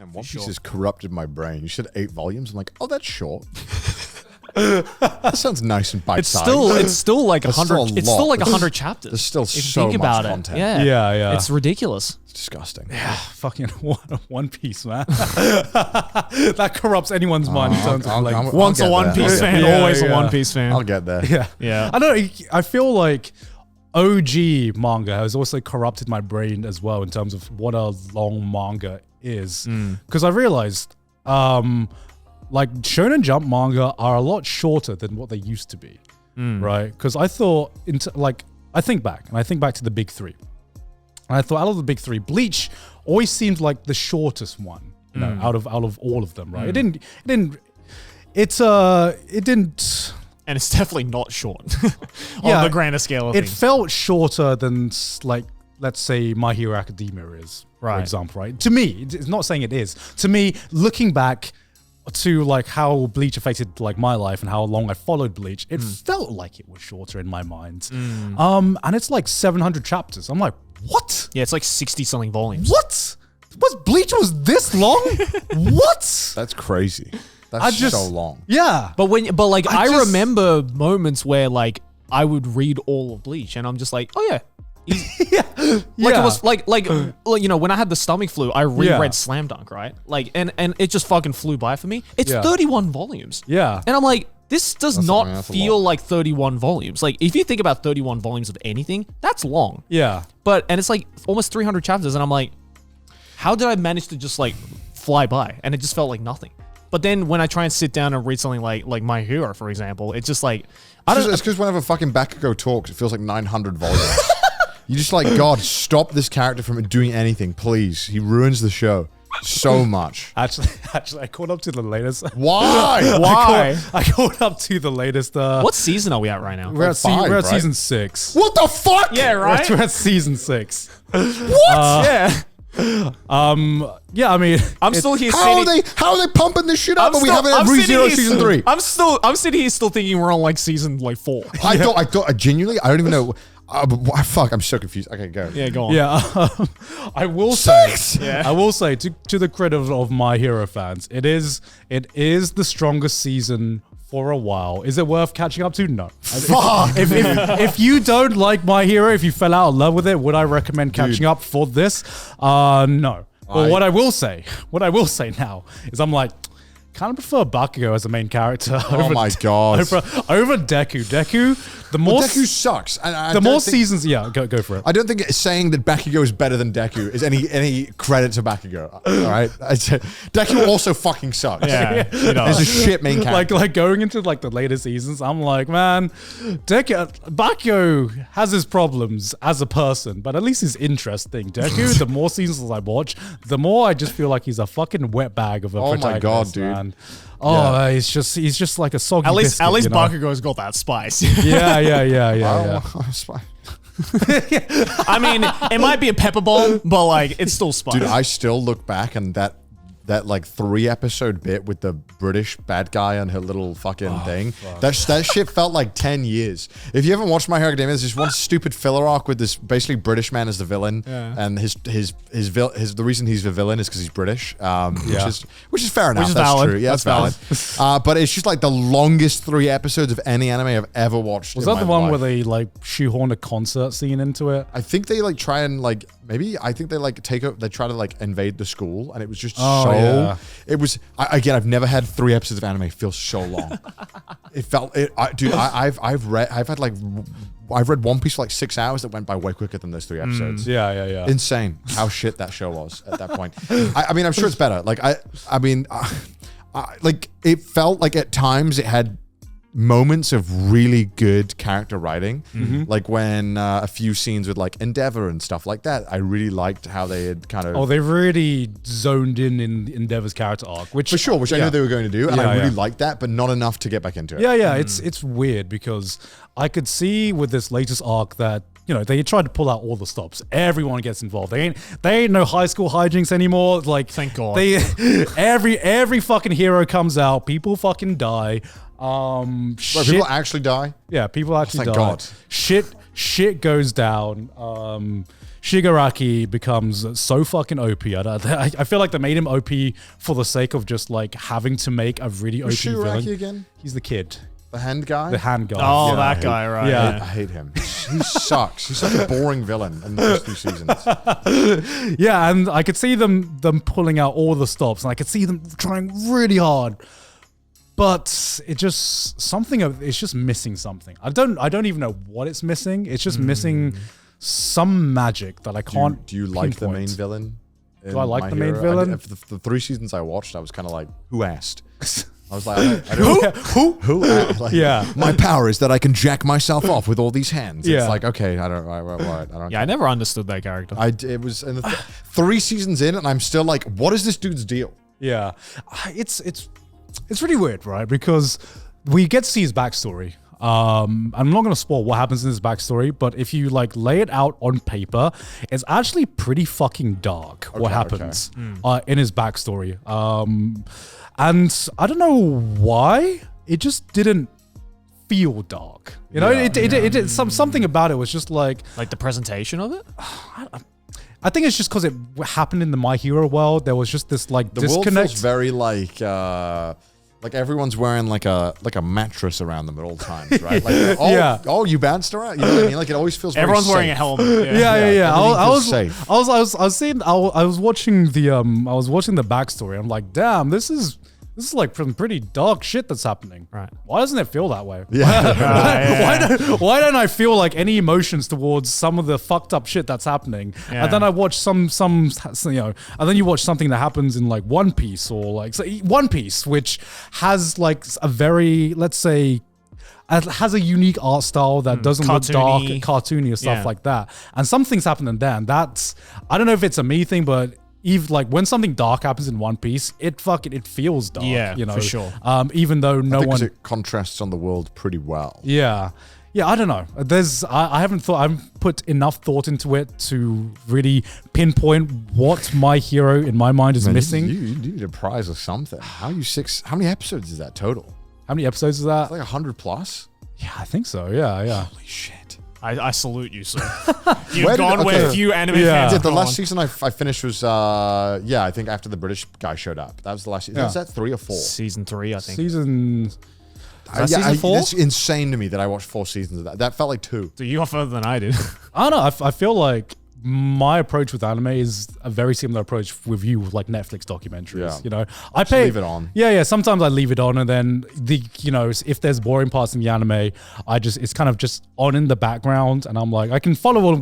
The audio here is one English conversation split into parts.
Man, One Piece has corrupted my brain. You said 8 volumes. I'm like, oh, that's short. That sounds nice and bite-sized. It's still like 100. It's still like 100 chapters. There's still if you so think much about content. It. Yeah. It's ridiculous. It's disgusting. Yeah, fucking One Piece, man. That corrupts anyone's mind in terms of like. Once a One Piece fan, always a One Piece fan. I'll get there. Yeah. I don't know. I feel like OG manga has also corrupted my brain as well in terms of what a long manga is. Because I realized, like Shonen Jump manga are a lot shorter than what they used to be, right? Because I thought, I think back to the big three. And I thought out of the big three, Bleach always seemed like the shortest one, you know, out of all of them, right? It didn't. And it's definitely not short on the grander scale of it things. felt shorter than, like, let's say My Hero Academia is, for example, right? To me, it's not saying it is. To me, looking back to like how Bleach affected like my life and how long I followed Bleach, it felt like it was shorter in my mind. And it's like 700 chapters. I'm like, what? Yeah, it's like 60 something volumes. What? Bleach was this long? What? That's crazy. That's so long. Yeah. But I remember moments where like I would read all of Bleach and I'm just like, oh yeah. It was like you know, when I had the stomach flu, I reread Slam Dunk, right? Like and it just fucking flew by for me. It's 31 volumes. Yeah. And I'm like, this does not feel like 31 volumes. Like if you think about 31 volumes of anything, that's long. Yeah. And it's like almost 300 chapters and I'm like, how did I manage to just like fly by? And it just felt like nothing. But then when I try and sit down and read something like My Hero, for example, it's just like It's because whenever fucking Bakugo talks, it feels like 900 volumes. You just like, God, stop this character from doing anything, please. He ruins the show so much. Actually, I caught up to the latest. Why? Why? I caught up to the latest. What season are we at right now? We're at, Like we're at right? season 6. What the fuck? Yeah, right? We're at season 6. What? Yeah. Yeah, I mean, I'm still here How sitting. are they pumping this shit up? But we haven't had ReZero season 3. I'm sitting here still thinking we're on like season like 4. I thought genuinely, I don't even know. Fuck, I'm so confused. Okay, go. Yeah, go on. Yeah, I will say, 6! Yeah. I will say to the credit of My Hero fans, it is the strongest season for a while. Is it worth catching up to? No. Fuck. If you don't like My Hero, if you fell out of love with it, would I recommend catching up for this? No. But what I will say now is I'm like, kind of prefer Bakugo as the main character. Oh my God. Over Deku. Deku, the more Deku sucks. And the more seasons, go for it. I don't think saying that Bakugo is better than Deku is any credit to Bakugo. All right, Deku also fucking sucks. Yeah, He's a shit main character. Like going into like the later seasons, I'm like, man, Bakugo has his problems as a person, but at least he's interesting. Deku, the more seasons I watch, the more I just feel like he's a fucking wet bag of a protagonist. My God, dude. Man. Oh, he's just like a soggy biscuit. At least you know? Bakugo's got that spice. Yeah. I mean, it might be a pepper bomb, but like it's still spice. Dude, I still look back and that like 3-episode bit with the British bad guy and her little fucking thing. That shit felt like 10 years. If you haven't watched My Hero Academia, there's this one stupid filler arc with this basically British man as the villain, and the reason he's the villain is because he's British, which is fair enough. Which is That's valid. true. Yeah, that's valid. But it's just like the longest 3 episodes of any anime I've ever watched. Was that the one where they like shoehorn a concert scene into it? I think they like try and like I think they like they try to like invade the school, and it was just it was again, I've never had 3 episodes of anime feel so long. It felt dude. I've read One Piece for like 6 hours that went by way quicker than those 3 episodes. Yeah. Insane how shit that show was at that point. I mean, I'm sure it's better. Like like it felt like at times it had moments of really good character writing, like when a few scenes with like Endeavor and stuff like that. I really liked how they had kind of they really zoned in Endeavor's character arc, which for sure, which I knew they were going to do, and I really liked that, but not enough to get back into it. It's weird because I could see with this latest arc that, you know, they tried to pull out all the stops. Everyone gets involved. They ain't no high school hijinks anymore. Like, thank God. Every fucking hero comes out. People fucking die. People actually die. Yeah, people actually die. God. Shit goes down. Shigaraki becomes so fucking OP. I feel like they made him OP for the sake of just like having to make a really OP Shigaraki villain. Again? He's the kid. The hand guy? The hand guy. Oh, yeah. that guy, right? Yeah. I hate him. He sucks. He's such a boring villain in the first 2 seasons. Yeah, and I could see them pulling out all the stops, and I could see them trying really hard. But it's just missing something. I don't even know what it's missing. It's just missing some magic that I can't. Do you like the main pinpoint. villain? Do I like My the main Hero? villain? The 3 seasons I watched, I was kind of like, who asked? I was like, I don't who? Like, Yeah. My power is that I can jack myself off with all these hands. Yeah. It's like, okay, I don't. Yeah, I never understood that character. It was in the 3 seasons in, and I'm still like, what is this dude's deal? Yeah, it's really weird, right? Because we get to see his backstory. I'm not going to spoil what happens in his backstory, but if you like lay it out on paper, it's actually pretty fucking dark what happens in his backstory. And I don't know why it just didn't feel dark. You know, it something about it was just like Like the presentation of it? I think it's just because it happened in the My Hero world. There was just this like The world disconnect. feels very like everyone's wearing like a mattress around them at all times, right? Like, oh, you bounced around. You know what I mean? Like it always feels. Everyone's very wearing safe. a helmet. Yeah. I was safe. I was watching the backstory. I'm like, damn, this is like some pretty dark shit that's happening. Right. Why doesn't it feel that way? Yeah. Why don't I feel like any emotions towards some of the fucked up shit that's happening? Yeah. And then I watch some you know, and then you watch something that happens in like One Piece or like One Piece, which has like a very, let's say, it has a unique art style that doesn't look dark, cartoony or stuff like that. And some things happen in there, and that's, I don't know if it's a me thing, but even like when something dark happens in One Piece, it feels dark. Yeah, you know, for sure. Even though no one, it contrasts on the world pretty well. yeah, I don't know. I haven't put enough thought into it to really pinpoint what My Hero in my mind is missing. You need a prize or something. How many episodes is that total? How many episodes is that? It's like 100 plus. Yeah, I think so. Yeah. Holy shit. I salute you, sir. You've gone where few anime fans Yeah. have The gone. last season I finished was I think after the British guy showed up. That was the last season. Yeah. Was that 3 or 4? Season 3, I think. Season 4? That's insane to me that I watched 4 seasons of that. That felt like 2. So you got further than I did. I don't know. I feel like my approach with anime is a very similar approach with you with like Netflix documentaries. Yeah. You know, leave it on. Yeah. Sometimes I leave it on, and then if there's boring parts in the anime, it's kind of just on in the background, and I'm like, I can follow along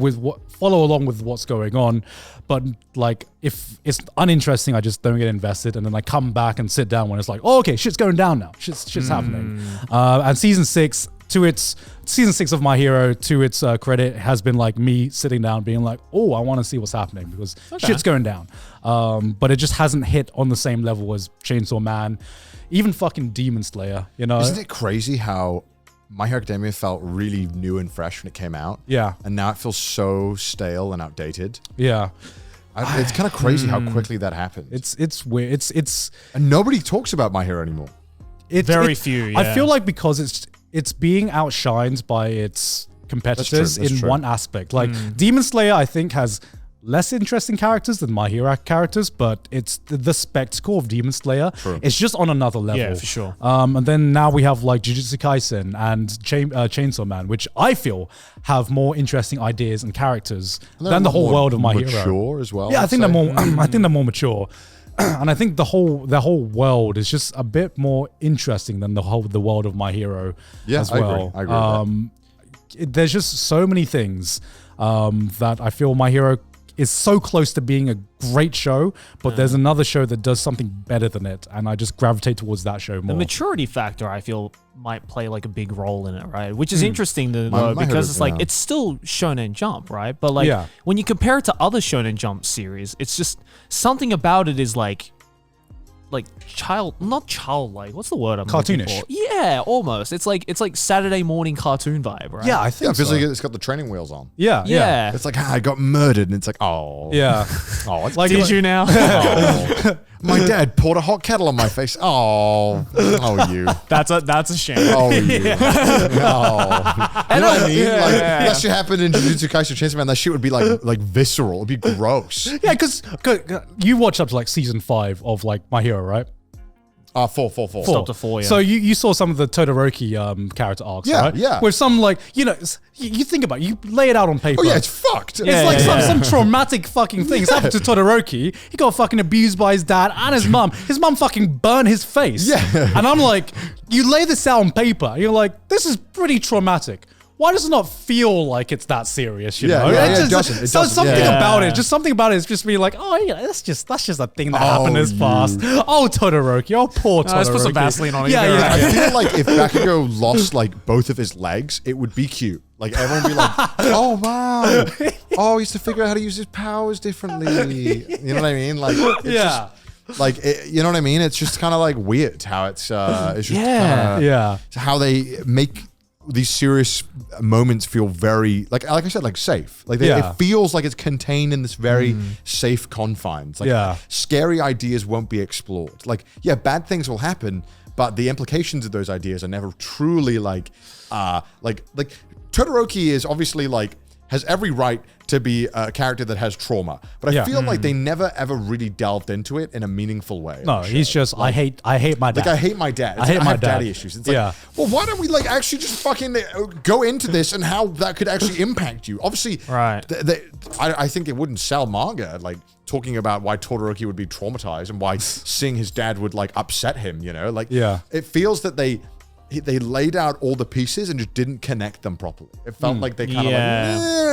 with what's going on, but like if it's uninteresting, I just don't get invested, and then I come back and sit down when it's like, oh, okay, shit's going down now, shit's happening. And season 6 of My Hero, to its credit, has been like me sitting down being like, oh, I want to see what's happening because shit's going down. But it just hasn't hit on the same level as Chainsaw Man, even fucking Demon Slayer, you know? Isn't it crazy how My Hero Academia felt really new and fresh when it came out? Yeah. And now it feels so stale and outdated. Yeah. It's kind of crazy how quickly that happened. It's weird. And nobody talks about My Hero anymore. Very few, yeah. I feel like because it's being outshined by its competitors That's in true. one aspect. Like Demon Slayer, I think, has less interesting characters than My Hero characters, but it's the spectacle of Demon Slayer. True. It's just on another level. Yeah, for sure. And then now we have like Jujutsu Kaisen and Chainsaw Man, which I feel have more interesting ideas and characters than the whole world of My Hero. Mature as well. Yeah, I I'd think say. they're more. I think they're more mature, and I think the whole world is just a bit more interesting than the world of My Hero. Yeah, as I agree. well. I agree with There's just so many things that I feel My Hero is so close to being a great show, but there's another show that does something better than it, and I just gravitate towards that show more. The maturity factor, I feel, might play like a big role in it, right? Which is interesting though, My because Hero, it's like yeah. it's still Shonen Jump, right? But like when you compare it to other Shonen Jump series, it's just something about it is like not childlike. What's the word I'm looking Cartoonish. for? Yeah, almost. It's like Saturday morning cartoon vibe, right? Yeah, I Yeah, think it feels so. like it's got the training wheels on. Yeah. It's like, I got murdered, and it's like, oh. Yeah. Oh, it's Did you now? Oh. My dad poured a hot kettle on my face. Oh, you. That's a shame. Oh, you. You know what I mean? That shit happened in Jujutsu Kaisen Chainsaw Man. That shit would be like visceral. It'd be gross. Yeah, because you watched up to like season 5 of like My Hero, right? 4. Stop to 4, yeah. So you saw some of the Todoroki character arcs, right? Yeah. With some like, you think about it, you lay it out on paper. Oh yeah, it's fucked. It's like some traumatic fucking things happened to Todoroki. He got fucking abused by his dad and his mum. His mum fucking burned his face. Yeah. And I'm like, you lay this out on paper. You're like, this is pretty traumatic. Why does it not feel like it's that serious? You know? It doesn't. Something about it. Just something about it is just being like, oh yeah, that's just a thing that happened in his past. Oh Todoroki, oh poor Todoroki. Let's put some Vaseline on it. Yeah. I feel like if Bakugo lost like both of his legs, it would be cute. Like everyone would be like, oh wow, he used to figure out how to use his powers differently. You know what I mean? Like, it's just, like you know what I mean? It's just kind of like weird how it's just how they make these serious moments feel very like I said, like safe. Like it feels like it's contained in this very safe confines. Like scary ideas won't be explored. Like bad things will happen, but the implications of those ideas are never truly like Todoroki is obviously like has every right to be a character that has trauma, but I feel like they never ever really delved into it in a meaningful way. No, he's just like, I hate my dad. Like I hate my dad. I have daddy issues. It's like, well, why don't we like actually just fucking go into this and how that could actually impact you? Obviously, right. I think it wouldn't sell manga like talking about why Todoroki would be traumatized and why seeing his dad would like upset him. You know, like it feels that they laid out all the pieces and just didn't connect them properly. It felt like they kind of like,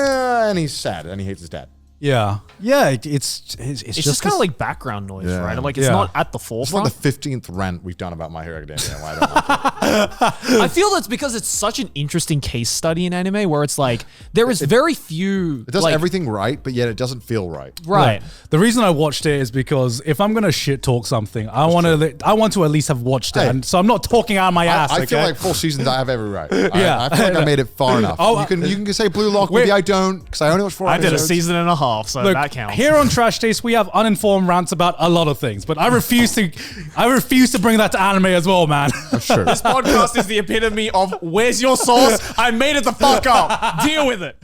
and he's sad and he hates his dad. Yeah, it's just kind of like background noise, right? Like it's not at the forefront. It's like the 15th rant we've done about My Hero Academia. I don't like it. I feel that's because it's such an interesting case study in anime where it's like there is very few. It does everything right, but yet it doesn't feel right. Right. Yeah. The reason I watched it is because if I'm gonna shit talk something, I want to at least have watched it, and so I'm not talking out of my ass. I feel like 4 seasons I have every right. I feel like I made it far enough. You can say Blue Lock, maybe I don't because I only watched 4 episodes. I did a season and a half. So look, that counts. Here on Trash Taste, we have uninformed rants about a lot of things, but I refuse to bring that to anime as well, man. Sure. This podcast is the epitome of where's your source? I made it the fuck up. Deal with it.